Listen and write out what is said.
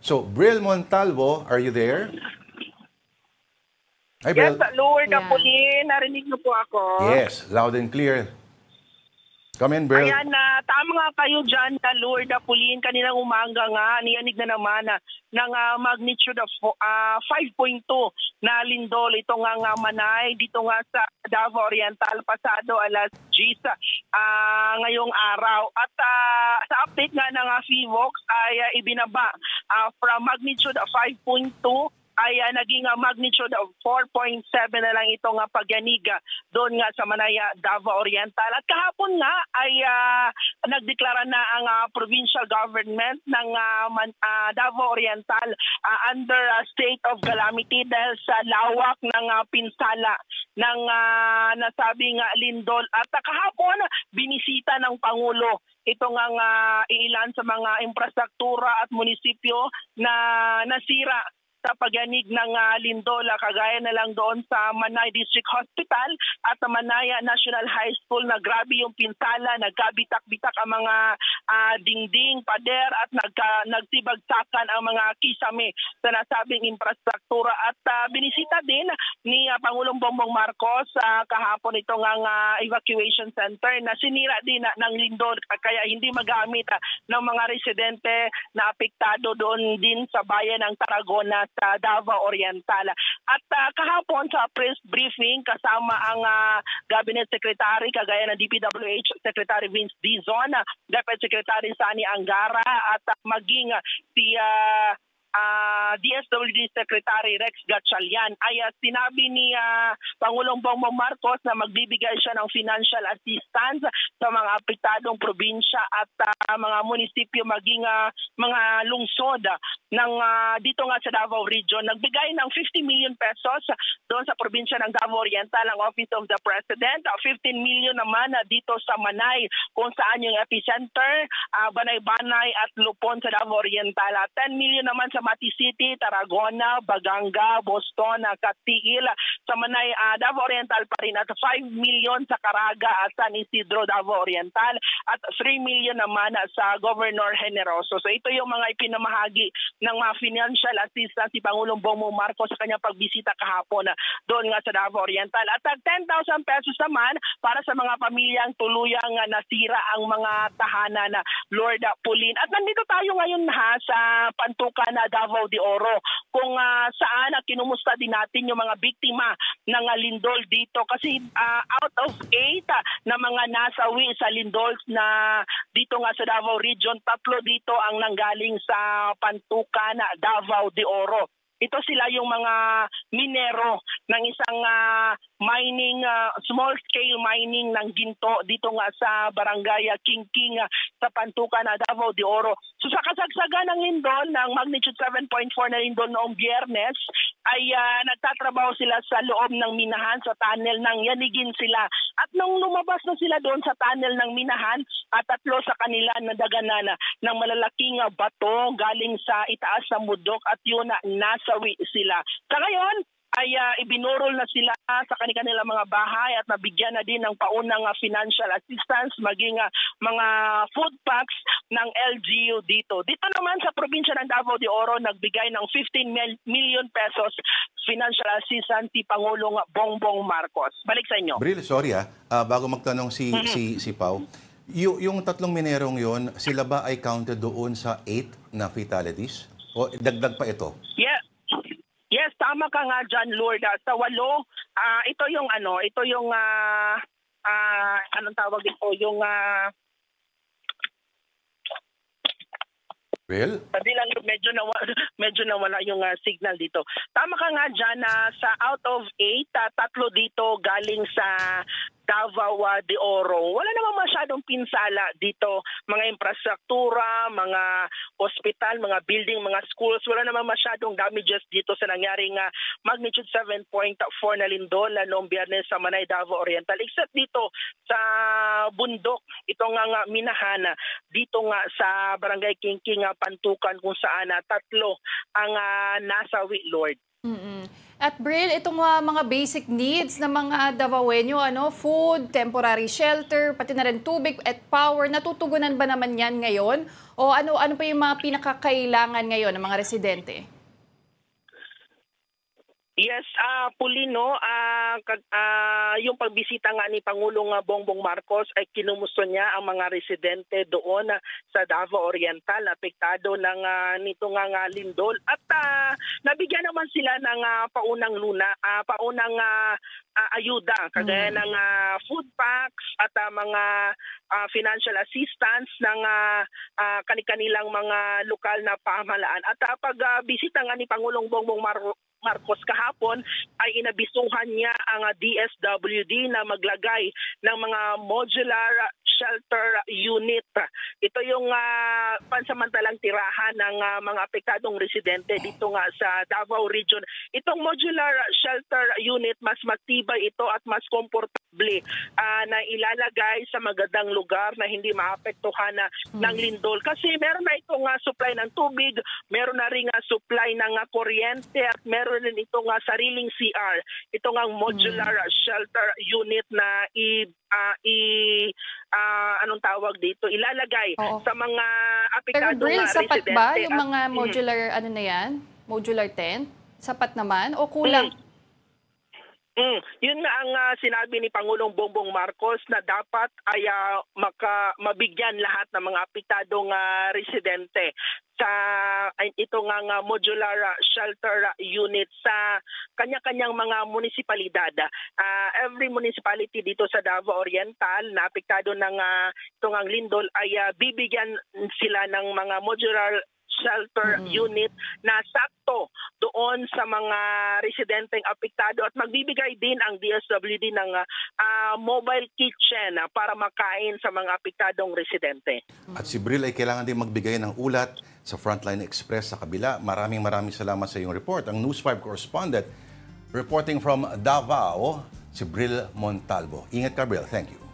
So, Bril Montalvo, are you there? Hi, Yes, Bril. Lord Apulin, narinig niyo po ako. Yes, loud and clear. Come in, Bril. Ayan na, tama nga kayo dyan, Lord Apulin. Kaninang umaga nga, niyanig na naman ng magnitude of 5.2 na lindol. Ito nga Manay, dito nga sa Davao Oriental, pasado alas 10 ngayong araw. At sa update nga ng PHIVOLCS ay ibinaba from magnitude of 5.2 ay naging magnitude of 4.7 na lang itong pagyanig doon nga sa Manaya, Davao Oriental. At kahapon nga ay nagdeklara na ang provincial government ng Davao Oriental under state of calamity dahil sa lawak ng pinsala ng nasabing lindol. At kahapon, binisita ng Pangulo ito nga iilan sa mga infrastruktura at munisipyo na nasira sa pagyanig ng lindol, kagaya na lang doon sa Manay District Hospital at Manaya National High School na grabe yung pinsala, nagkabitak-bitak ang mga dingding, pader at nagsibagsakan ang mga kisame sa nasabing infrastruktura. At binisita din ni Pangulong Bongbong Marcos kahapon itong evacuation center na sinira din ng lindol kaya hindi magamit ng mga residente na apektado doon din sa bayan ng Tarragona sa Davao Oriental. At kahapon sa press briefing kasama ang Cabinet Secretary kagaya ng DPWH Secretary Vince Dizon, Deputy Secretary Sani Angara at maging si DSWD Secretary Rex Gatchalian ay sinabi ni Pangulong Bongbong Marcos na magbibigay siya ng financial assistance sa mga apektadong probinsya at mga munisipyo maging mga lungsod ng dito nga sa Davao Region. Nagbigay ng 50 million pesos doon sa probinsya ng Davao Oriental ang Office of the President, 15 million naman dito sa Manay kung saan yung epicenter, Banay-Banay at Lupon sa Davao Oriental, 10 million naman sa Mati City, Tarragona, Baganga, Boston, Katiil, sa Manay, Davao Oriental pa rin at 5 million sa Caraga at San Isidro, Davao Oriental at 3 million naman sa Governor Generoso. So ito yung mga ipinamahagi ng mga financial assistance si Pangulong Bongbong Marcos sa kanyang pagbisita kahapon doon nga sa Davao Oriental. At 10,000 pesos naman para sa mga pamilyang tuluyang nasira ang mga tahanan na Lord Apulin. At nandito tayo ngayon sa Pantukan na Davao de Oro kung saan kinumusta din natin yung mga biktima ng lindol dito kasi out of 8 na mga nasawi sa lindol na dito nga sa Davao Region, 3 dito ang nanggaling sa Pantukan na Davao de Oro. Ito sila yung mga minero ng isang mining, small-scale mining ng ginto dito nga sa barangay Kingking sa Pantukan na Davao de Oro. So sa kasagsagan ng lindol, ng magnitude 7.4 na lindol noong Biyernes, ay nagtatrabaho sila sa loob ng minahan sa tunnel ng Yanigin sila. At nung lumabas na sila doon sa tunnel ng minahan, at 3 sa kanila nadaganan ng malalaking bato galing sa itaas sa mudok at yun nasawi sila. Sa ngayon, ay ibinurol na sila sa kanilang mga bahay at nabigyan na din ng paunang financial assistance maging mga food packs ng LGU dito. Dito naman sa probinsya ng Davao de Oro, nagbigay ng 15 million pesos financial assistance si Pangulong Bongbong Marcos. Balik sa inyo. Bril, sorry bago magtanong si Pau, yung 3 minerong yon, sila ba ay counted doon sa 8 na fatalities? O dagdag pa ito? Yes, tama ka nga dyan, Lord. Sa 8, ito yung anong tawag dito, yung Bril? Sabi lang, medyo nawala yung signal dito. Tama ka nga dyan na sa out of 8, 3 dito galing sa Davao de Oro. Wala namang masyadong pinsala dito. Mga infrastruktura, mga hospital, mga building, mga schools. Wala namang masyadong damages dito sa nangyaring magnitude 7.4 na lindol noong Biyernes sa Manay, Davao Oriental. Except dito sa bundok, ito nga minahan, dito nga sa Barangay Kingking, Pantukan kung saan 3 ang nasawi, Lord. At Bril, itong mga basic needs ng mga Davaoenyo, food, temporary shelter, pati na rin tubig at power, natutugunan ba naman yan ngayon? O ano pa yung mga pinakakailangan ngayon ng mga residente? Yes, Pulino, yung pagbisita nga ni Pangulong Bongbong Marcos ay kinumusta niya ang mga residente doon sa Davao Oriental, apektado ng nito nga lindol. At nabigyan naman sila ng paunang ayuda, kagaya ng food packs at mga financial assistance ng kanilang mga lokal na pamahalaan. At pagbisita nga ni Pangulong Bongbong Marcos kahapon ay inabisuhan niya ang DSWD na maglagay ng mga modular shelter unit. Ito yung pansamantalang tirahan ng mga apektadong residente dito nga sa Davao Region. Itong modular shelter unit, mas matibay ito at mas komportable na ilalagay sa magandang lugar na hindi maapektuhan ng lindol. Kasi meron na itong supply ng tubig, meron na ring supply ng kuryente at meron rin itong sariling CR. Ito nga modular shelter unit na anong tawag dito, ilalagay sa mga apektadong Pero Bril, sapat residente. ba yung mga modular, modular tent? Sapat naman o kulang? Yun nga ang sinabi ni Pangulong Bongbong Marcos na dapat ay mabigyan lahat ng mga apektadong residente sa ito nga modular shelter unit sa kanya-kanyang mga munisipalidad. Every municipality dito sa Davao Oriental na apektado ng itong lindol ay bibigyan sila ng mga modular shelter unit na sakto doon sa mga residenteng apektado at magbibigay din ang DSWD ng mobile kitchen para makain sa mga apektadong residente. At si Bril ay kailangan din magbigay ng ulat sa Frontline Express sa kabila. Maraming salamat sa iyong report. Ang News 5 correspondent reporting from Davao, si Bril Montalvo. Ingat ka, Bril. Thank you.